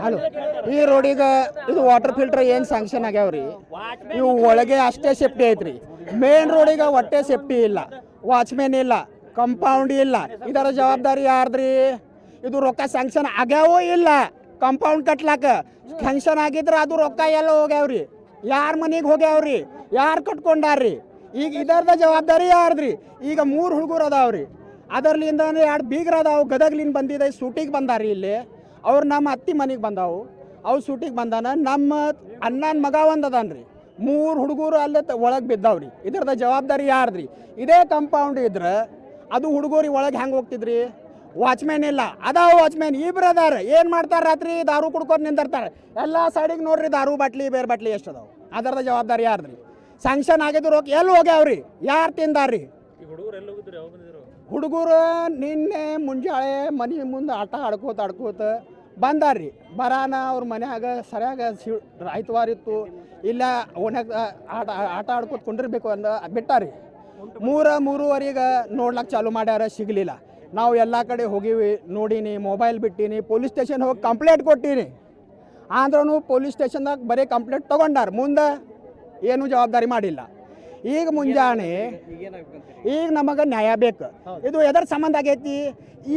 Hello, ಈ ರೋಡಿಗೆ ಇದು ವಾಟರ್ ಫಿಲ್ಟರ್ ಏನು ಸ್ಯಾಂಕ್ಷನ್ ಆಗ್ಯಾವ್ರಿ, ಇವು ಒಳಗೆ ಅಷ್ಟೇ ಸೇಫ್ಟಿ ಐತ್ರಿ. ಮೇನ್ ರೋಡಿಗೆ ಒಟ್ಟೆ ಸೇಫ್ಟಿ ಇಲ್ಲ, ವಾಚ್ಮೆನ್ ಇಲ್ಲ, ಕಂಪೌಂಡ್ ಇಲ್ಲ. ಇದರ ಜವಾಬ್ದಾರಿ ಯಾರ್ದ್ರಿ? ಇದು ರೊಕ್ಕ ಸ್ಯಾಂಕ್ಷನ್ ಆಗ್ಯಾವೋ ಇಲ್ಲ, ಕಂಪೌಂಡ್ ಕಟ್ಲಾಕ ಸ್ಯಾಂಕ್ಷನ್ ಆಗಿದ್ರೆ ಅದು ರೊಕ್ಕ ಎಲ್ಲ ಹೋಗ್ಯಾವ್ರಿ, ಯಾರ ಮನೆಗೆ ಹೋಗ್ಯಾವ್ರಿ, ಯಾರು ಕಟ್ಕೊಂಡಾರ್ರಿ? ಈಗ ಇದರದ ಜವಾಬ್ದಾರಿ ಯಾರ್ದ್ರಿ? ಈಗ 3 ಹುಡುಗರು ಅದಾವ್ರಿ, ಅದರ್ಲಿಂದ 2 ಬೀಗ್ರ ಅದಾವು. ಗದಗ್ಲಿಂದ ಬಂದಿದೆ, ಶೂಟಿಗೆ ಬಂದಾರಿ ಇಲ್ಲಿ. ಅವ್ರು ನಮ್ಮ ಅತ್ತಿ ಮನೆಗೆ ಬಂದಾವು, ಅವ್ರು ಶೂಟಿಗೆ ಬಂದಾನ. ನಮ್ಮ ಅಣ್ಣನ ಮಗ ಒಂದು ಅದಾನ್ರಿ. 3 ಹುಡುಗರು ಅಲ್ಲೇ ಒಳಗೆ ಬಿದ್ದಾವ್ರಿ. ಇದರದ ಜವಾಬ್ದಾರಿ ಯಾರ್ದ್ರಿ? ಇದೇ ಕಂಪೌಂಡ್ ಇದ್ರೆ ಅದು ಹುಡುಗರು ಒಳಗೆ ಹೆಂಗೆ ಹೋಗ್ತಿದ್ರಿ? ವಾಚ್ಮ್ಯಾನ್ ಇಲ್ಲ, ಅದಾವ ವಾಚ್ಮ್ಯಾನ್ ಇಬ್ರು ಅದಾರ. ಏನು ಮಾಡ್ತಾರೆ? ರಾತ್ರಿ ದಾರು ಕುಡ್ಕೊಂಡು ನಿಂದಿರ್ತಾರೆ. ಎಲ್ಲ ಸೈಡಿಗೆ ನೋಡ್ರಿ, ದಾರು ಬಾಟ್ಲಿ ಬೇರೆ ಬಾಟ್ಲಿ ಎಷ್ಟು ಅದಾವ. ಅದರದ ಜವಾಬ್ದಾರಿ ಯಾರ್ದ್ರಿ? ಸ್ಯಾಂಕ್ಷನ್ ಆಗಿದ್ದು ರೊಕ್ಕ ಎಲ್ಲಿ ಹೋಗ್ಯಾವ್ರಿ? ಯಾರು ತಿಂದಾರ್ರಿ? ಹುಡುಗರು ನಿನ್ನೆ ಮುಂಜಾಳೆ ಮನೆ ಮುಂದೆ ಆಟ ಆಡ್ಕೋತ ಬಂದಾರ್ರಿ. ಬರಾನ ಅವ್ರ ಮನ್ಯಾಗ ಸರಿಯಾಗ ಆಯ್ತವಾರಿತ್ತು, ಇಲ್ಲ ಓಣ್ಯಾಗ ಆಟ ಆಡ್ಕೋತ ಕೊಂಡಿರ್ಬೇಕು ಅಂದ ಬಿಟ್ಟಾರಿ. 3:30 ನೋಡ್ಲಕ್ಕೆ ಚಾಲು ಮಾಡ್ಯಾರ, ಸಿಗಲಿಲ್ಲ. ನಾವು ಎಲ್ಲ ಕಡೆ ಹೋಗಿವಿ, ನೋಡೀನಿ, ಮೊಬೈಲ್ ಬಿಟ್ಟೀನಿ, ಪೊಲೀಸ್ ಸ್ಟೇಷನ್ ಹೋಗಿ ಕಂಪ್ಲೇಂಟ್ ಕೊಟ್ಟೀನಿ. ಆದ್ರೂ ಪೊಲೀಸ್ ಸ್ಟೇಷನ್ದಾಗ ಬರೀ ಕಂಪ್ಲೇಂಟ್ ತೊಗೊಂಡಾರ, ಮುಂದೆ ಏನೂ ಜವಾಬ್ದಾರಿ ಮಾಡಿಲ್ಲ. ಈಗ ಮುಂಜಾನೆ ಈಗ ನಮಗೆ ನ್ಯಾಯ ಬೇಕು. ಇದು ಎದರ ಸಂಬಂಧ ಆಗೈತಿ?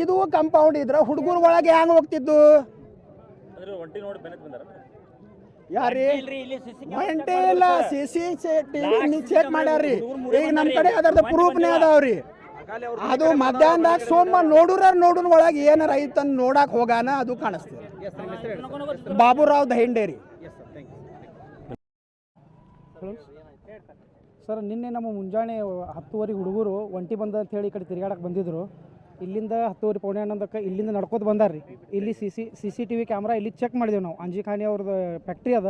ಇದು ಕಂಪೌಂಡ್ ಇದ್ರೆ ಹುಡುಗರು ಒಳಗೆ ಹೆಂಗೆ ಹೋಗ್ತಿದ್ದು? ಯಾರೀ ಮಂಟೆ ಇಲ್ಲ, CCTV ಚೆಕ್ ಮಾಡ್ಯಾರ್ರಿ. ಈಗ ನಮ್ಮ ಕಡೆ ಅದರದ ಪ್ರೂಫ್ನೇ ಅದಾವ್ರಿ. ಅದು ಮಧ್ಯಾಹ್ನದಾಗ ಸೋಮ ನೋಡುನ್ ಒಳಗೆ ಏನಾರ ಐತನ್ ನೋಡಕ್ ಹೋಗಾನ, ಅದು ಕಾಣಿಸ್ತದೆ. ಬಾಬುರಾವ್ ದಹಿಂಡೇರಿ. ಸರ್, ನಿನ್ನೆ ನಮ್ಮ ಮುಂಜಾನೆ 10:30 ಹುಡುಗರು ಒಂಟಿ ಬಂದ ಅಂತ ಹೇಳಿ ಈ ಕಡೆ ತಿರುಗಾಡಕ್ಕೆ ಬಂದಿದ್ರು. ಇಲ್ಲಿಂದ 10:30 ಪೌಣೆ 11ಕ್ಕೆ ಇಲ್ಲಿಂದ ನಡ್ಕೋತ ಬಂದಾರ್ರಿ. ಇಲ್ಲಿ CCTV ಕ್ಯಾಮ್ರಾ ಇಲ್ಲಿ ಚೆಕ್ ಮಾಡಿದೆವು ನಾವು. ಅಂಜಿಖಾನಿ ಅವ್ರದ್ದು ಫ್ಯಾಕ್ಟ್ರಿ ಅದ,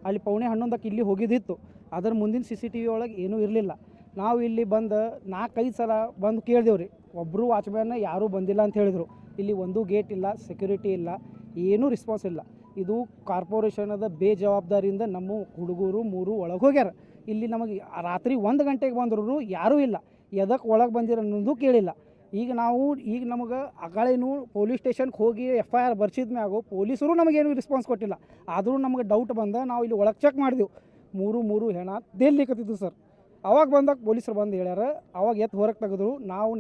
ಅಲ್ಲಿ ಪೌಣೆ 11ಕ್ಕೆ ಇಲ್ಲಿ ಹೋಗಿದ್ದಿತ್ತು. ಅದರ ಮುಂದಿನ CCTV ಒಳಗೆ ಏನೂ ಇರಲಿಲ್ಲ. ನಾವು ಇಲ್ಲಿ ಬಂದು 4-5 ಸಲ ಬಂದು ಕೇಳಿದೆವು. ಒಬ್ಬರು ವಾಚ್ಮ್ಯಾನ್ ಯಾರೂ ಬಂದಿಲ್ಲ ಅಂತ ಹೇಳಿದರು. ಇಲ್ಲಿ ಒಂದು ಗೇಟ್ ಇಲ್ಲ, ಸೆಕ್ಯೂರಿಟಿ ಇಲ್ಲ, ಏನೂ ರೆಸ್ಪಾನ್ಸ್ ಇಲ್ಲ. ಇದು ಕಾರ್ಪೊರೇಷನದ ಬೇಜವಾಬ್ದಾರಿಯಿಂದ ನಮ್ಮ ಹುಡುಗರು 3 ಒಳಗೆ ಹೋಗ್ಯಾರ. ಇಲ್ಲಿ ನಮಗೆ ರಾತ್ರಿ 1 ಗಂಟೆಗೆ ಬಂದರೂ ಯಾರೂ ಇಲ್ಲ. ಎದಕ್ಕೆ ಒಳಗೆ ಬಂದಿರೋ ಅನ್ನೋದು ಕೇಳಿಲ್ಲ. ಈಗ ನಮಗೆ ಅಗಾಳೇನು ಪೊಲೀಸ್ ಸ್ಟೇಷನ್ಗೆ ಹೋಗಿ FIR ಬರ್ಸಿದ ಮ್ಯಾಗು ಪೊಲೀಸರು ನಮಗೇನು ರೆಸ್ಪಾನ್ಸ್ ಕೊಟ್ಟಿಲ್ಲ. ಆದರೂ ನಮಗೆ ಡೌಟ್ ಬಂದ ನಾವು ಇಲ್ಲಿ ಒಳಗೆ ಚೆಕ್ ಮಾಡಿದೆವು. 3 ಹೆಣ ದೇಲ್ಲಿಕತ್ತಿದ್ದು ಸರ್. ಅವಾಗ ಬಂದಾಗ ಪೊಲೀಸರು ಬಂದು ಹೇಳ್ಯಾರ, ಅವಾಗ ಎತ್ತು ಹೊರಗೆ ತೆಗೆದ್ರು. ನಾವು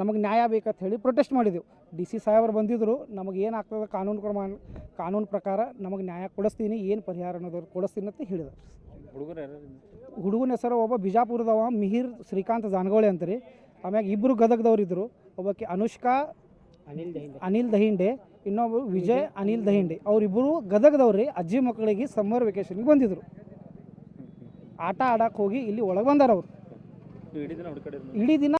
ನಮಗೆ ನ್ಯಾಯ ಬೇಕಂತ ಹೇಳಿ ಪ್ರೊಟೆಸ್ಟ್ ಮಾಡಿದೆವು. DC ಸಾಹೇಬರು ಬಂದಿದ್ದರು. ನಮಗೆ ಏನಾಗ್ತದೆ ಕಾನೂನು ಪ್ರಕಾರ ನಮಗೆ ನ್ಯಾಯ ಕೊಡಿಸ್ತೀನಿ, ಏನು ಪರಿಹಾರ ಅನ್ನೋದು ಕೊಡಿಸ್ತೀನಿ ಅಂತ ಹೇಳಿದರು. ಹುಡುಗನ ಹೆಸರು ಒಬ್ಬ ಬಿಜಾಪುರದವ ಮಿಹಿರ್ ಶ್ರೀಕಾಂತ್ ಜಾನಗೋಳಿ ಅಂತಾರೆ. ಆಮ್ಯಾಗ 2 ಗದಗದವ್ರು ಇದ್ದರು. ಒಬ್ಬಕ್ಕೆ ಅನುಷ್ಕಾ ಅನಿಲ್ ದಹಿಂಡೆ, ಇನ್ನೊಬ್ಬರು ವಿಜಯ್ ಅನಿಲ್ ದಹಿಂಡೆ. ಅವರಿಬ್ಬರು ಗದಗದವ್ರಿ. ಅಜ್ಜಿ ಮಕ್ಕಳಿಗೆ ಸಮ್ಮರ್ ವೆಕೇಷನ್ಗೆ ಬಂದಿದ್ದರು. ಆಟ ಆಡಕ್ಕೆ ಹೋಗಿ ಇಲ್ಲಿ ಒಳಗೆ ಬಂದಾರ ಅವರು. ಇಡೀ ದಿನ